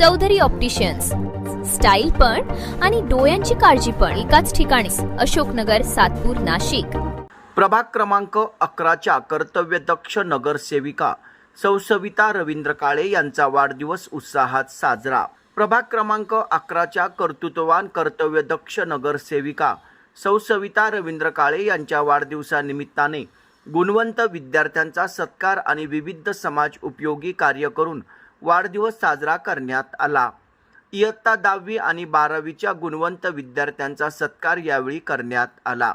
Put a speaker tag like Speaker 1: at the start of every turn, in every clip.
Speaker 1: Chaudhari opticians, style पण आणि डोळ्यांची काळजी पण एकाच ठिकाणी, अशोकनगर, सातपूर, नाशिक।
Speaker 2: प्रभाग क्रमांक 11च्या कर्तव्यदक्ष नगरसेविका सौ सविता रवींद्र काळे यांचा वाढदिवस उत्साहात साजरा। प्रभाग क्रमांक 11च्या कर्तृत्ववान कर्तव्यदक्ष नगरसेविका सौ सविता रवींद्र काळे यांच्या वाढदिवसानिमित्ताने गुणवंत विद्यार्थ्यांचा सत्कार आणि विविध समाज उपयोगी कार्य करून वाढदिवस साजरा करण्यात आला। इयत्ता 10वी आणि 12वीच्या गुणवंत विद्यार्थ्यांचा सत्कार यावेळी करण्यात आला।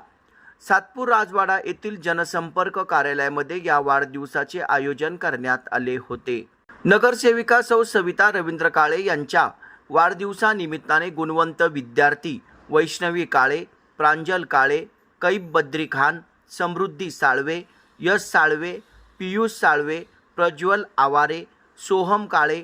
Speaker 2: सातपूर राजवाडा येथील जनसंपर्क कार्यालयामध्ये या वाढदिवसाचे आयोजन करण्यात आले होते। नगरसेविका सौ सविता रवींद्र काळे यांच्या वाढदिवसानिमित्ताने गुणवंत विद्यार्थी वैष्णवी काळे, प्रांजल काळे, कैब बद्री खान, समृद्धी साळवे, यश साळवे, पियुष साळवे, प्रज्वल आवारे, सोहम काळे,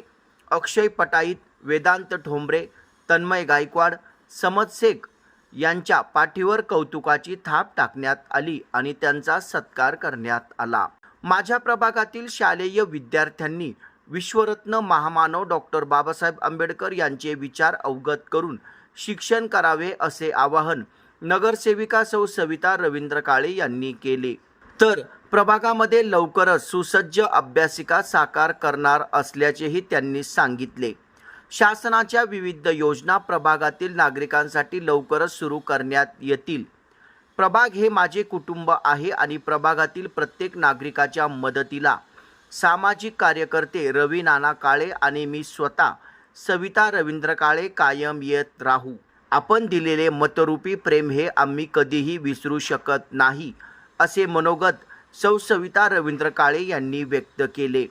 Speaker 2: अक्षय पटाईत, वेदांत ठोंबरे, तन्मय गायकवाड, समद शेख यांच्या पाठीवर कौतुकाची थाप टाकण्यात आली आणि त्यांचा सत्कार करण्यात आला। माझ्या प्रभागातील शालेय विद्यार्थ्यांनी विश्वरत्न महामानव डॉक्टर बाबासाहेब आंबेडकर यांचे विचार अवगत करून शिक्षण करावे असे आवाहन नगरसेविका सौ सविता रवींद्र काळे यांनी केले। तर प्रभागामध्ये लवकरच सुसज्ज अभ्यासिका साकार करणार असल्याचेही त्यांनी सांगितले। शासनाच्या विविध योजना प्रभागातील नागरिकांसाठी लवकरच सुरू करण्यात येतील। प्रभाग हे माझे कुटुंब आहे आणि प्रभागातील प्रत्येक नागरिकाच्या मदतीला सामाजिक कार्यकर्ते रवी नाना काळे आणि मी स्वतः सविता रवींद्र काळे कायम येत राहू। आपण दिलेले मतरूपी प्रेम हे आम्ही कधीही विसरू शकत नाही, असे मनोगत सौ सविता रवींद्र काळे यांनी व्यक्त केले।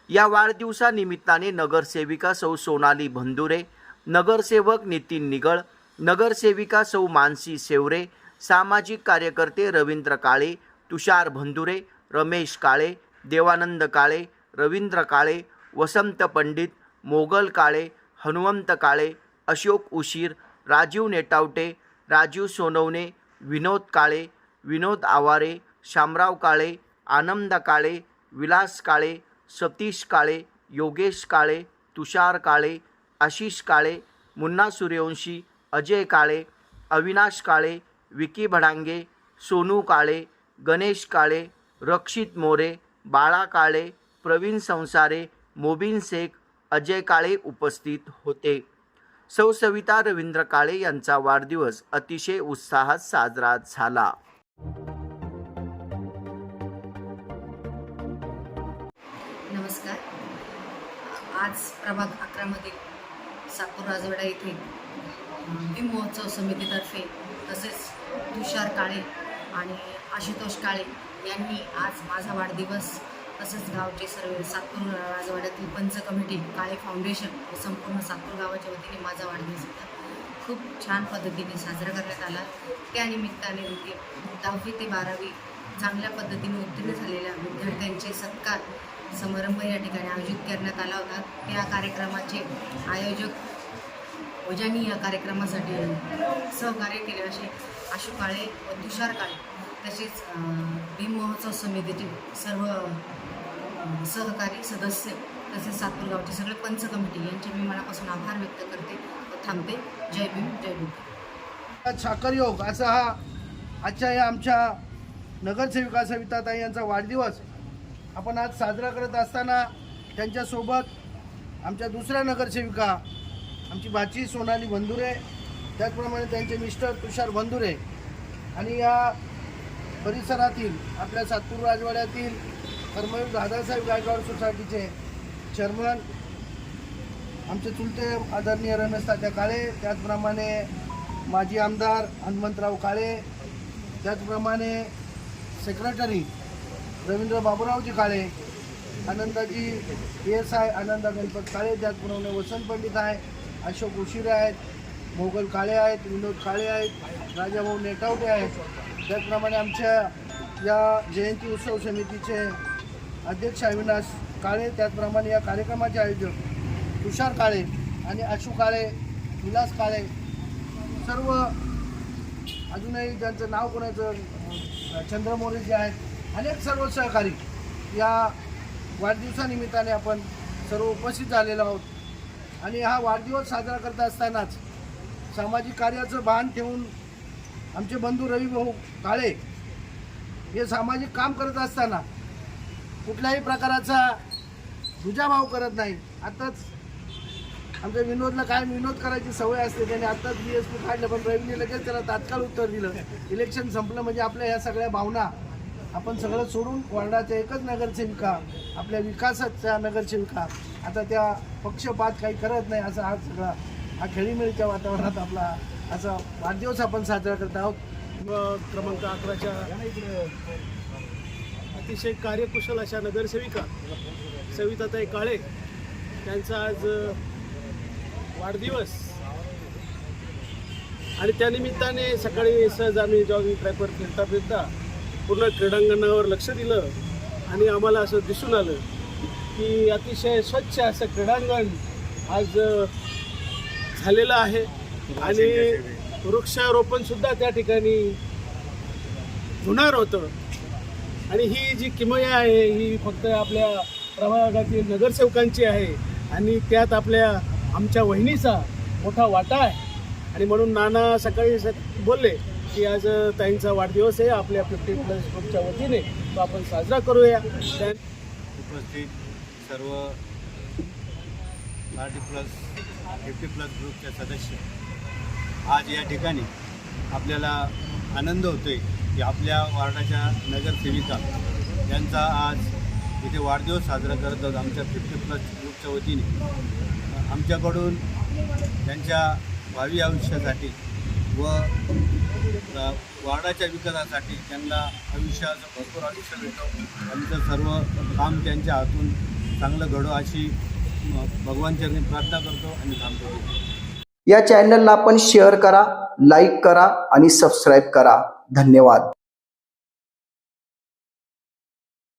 Speaker 2: या वाढदिवसानिमित्ताने नगरसेविका सौ सोनाली भंदुरे, नगरसेवक नितीन निगळ, नगरसेविका सौ मानसी सेवरे, सामाजिक कार्यकर्ते रवींद्र काळे, तुषार भंदुरे, रमेश काळे, देवानंद काळे, रवींद्र काळे, वसंत पंडित, मोगल काळे, हनुमंत काळे, अशोक उशीर, राजीव नेटावटे, राजीव सोनवणे, विनोद काळे, विनोद आवारे, शामराव काळे, आनंद काळे, विलास काळे, सतीश काळे, योगेश काळे, तुषार काळे, आशिष काळे, मुन्ना सूर्यवंशी, अजय काळे, अविनाश काळे, विकी भडांगे, सोनू काळे, गणेश काळे, रक्षित मोरे, बाळा काळे, प्रवीण संसारे, मोबिन शेख, अजय काळे उपस्थित होते। सौ सविता रवींद्र काळे यांचा वाढदिवस अतिशय उत्साहात साजरा झाला।
Speaker 3: नमस्कार। आज प्रभाग 11 मध्ये सातपूर राजवाडा येथे भीम महोत्सव समितीतर्फे तसेच तुषार काळे आणि आशुतोष काळे यांनी आज माझा वाढदिवस तसेच गावचे सर्व सातपूर राजवाड्यातील पंच कमिटी, काळे फाउंडेशन व संपूर्ण सातपूर गावाच्या वतीने माझा वाढदिवस खूप छान पद्धतीने साजरा करण्यात आला। त्यानिमित्ताने 10वी ते 12वी चांगल्या पद्धतीने उत्तीर्ण झालेल्या विद्यार्थ्यांचे सत्कार समारंभ या ठिकाणी आयोजित करण्यात आला होता। त्या कार्यक्रमाचे आयोजक व ज्यांनी या कार्यक्रमासाठी सहकार्य केले असे आशू काळे व तुषार काळे तसेच भीम महोत्सव समितीचे सर्व सहकारी सदस्य तसेच सातपूर गावचे सगळे पंच कमिटी यांचे मी मनापासून आभार व्यक्त करते व थांबते। जय भीम, जय भीम।
Speaker 4: साखर योग असा हा आजच्या या आमच्या नगरसेविका सविताताई यांचा वाढदिवस आपण आज साजरा करत असताना त्यांच्यासोबत आमच्या दुसऱ्या नगरसेविका आमची भाची सोनाली भंदुरे, त्याचप्रमाणे त्यांचे मिस्टर तुषार भंदुरे आणि या परिसरातील आपल्या सातपूर राजवाड्यातील कर्मवीर दादासाहेब गायकवाड सोसायटीचे चेअरमन आमचे चुलते आदरणीय रमेश तात्या काळे, त्याचप्रमाणे माजी आमदार हनुमंतराव काळे, त्याचप्रमाणे सेक्रेटरी रवींद्र बाबूरावजी काळे, आनंदाजी PSI आनंदा गणपत काळे, त्याचप्रमाणे वसंत पंडित आहे, अशोक उशिरे आहेत, मोगल काळे आहेत, विनोद काळे आहेत, राजाभाऊ नेटावटे आहेत, त्याचप्रमाणे आमच्या या जयंती उत्सव समितीचे अध्यक्ष अविनाश काळे, त्याचप्रमाणे या कार्यक्रमाचे आयोजक तुषार काळे आणि आशू काळे, विलास काळे, सर्व अजूनही ज्यांचं नाव कोणाचं चंद्रमोरे जे आहेत, अनेक सर्व सहकारी या वाढदिवसानिमित्ताने आपण सर्व उपस्थित झालेलो आहोत। आणि हा वाढदिवस साजरा करत असतानाच सामाजिक कार्याचं भान ठेवून आमचे बंधू रविभाऊ काळे हे सामाजिक काम करत असताना कुठल्याही प्रकाराचा दुजाभाव करत नाही. आताच आमच्या विनोदला काय विनोद करायची सवय असते, त्याने आत्ताच BSP काढलं, पण रवीने लगेच त्याला तात्काळ उत्तर दिलं. इलेक्शन संपलं म्हणजे आपल्या ह्या सगळ्या भावना आपण सगळं सोडून वार्डाच्या एकच नगरसेविका, आपल्या विकासाच्या नगरसेविका, आता त्या पक्षपात काही करत नाही असं हा सगळा हा खेळीमेळीच्या वातावरणात आपला असा वाढदिवस आपण साजरा करत आहोत.
Speaker 5: क्रमांक 11च्या अतिशय कार्यकुशल अशा नगरसेविका सविताताई काळे त्यांचा आज वाढदिवस आणि त्यानिमित्ताने सकाळी सहज आम्ही जॉगिंग ट्रॅकवर फिरता पूर्ण क्रीडांगणावर लक्ष दिलं आणि आम्हाला असं दिसून आलं की अतिशय स्वच्छ असं क्रीडांगण आज झालेलं आहे आणि वृक्षारोपणसुद्धा त्या ठिकाणी होणार होतं. आणि ही जी किमया आहे ही फक्त आपल्या प्रभागातील नगरसेवकांची आहे आणि त्यात आमच्या वहिनीचा मोठा वाटा आहे. आणि म्हणून नाना सकाळी बोलले की आज ताईंचा वाढदिवस आहे, आपल्या 50+ ग्रुपच्या वतीने तो आपण साजरा करूया.
Speaker 6: उपस्थित सर्व 50+ ग्रुपचे सदस्य, आज या ठिकाणी आपल्याला आनंद होतोय की आपल्या वार्डाच्या नगरसेविका यांचा आज इथे वाढदिवस साजरा करत आहोत. आमच्या 50+ ग्रुपच्या वतीने आमच्याकडून त्यांच्या भावी आयुष्यासाठी व वार्डाच्या विकासासाठी त्यांना आयुष्याचं भरपूर आयुष्य मिळतो. आमचं सर्व काम त्यांच्या हातून चांगलं घडो अशी भगवानचरणी प्रार्थना करतो आणि थांबतो.
Speaker 2: या चॅनलला आपण शेअर करा, लाईक करा आणि सबस्क्राईब करा. धन्यवाद.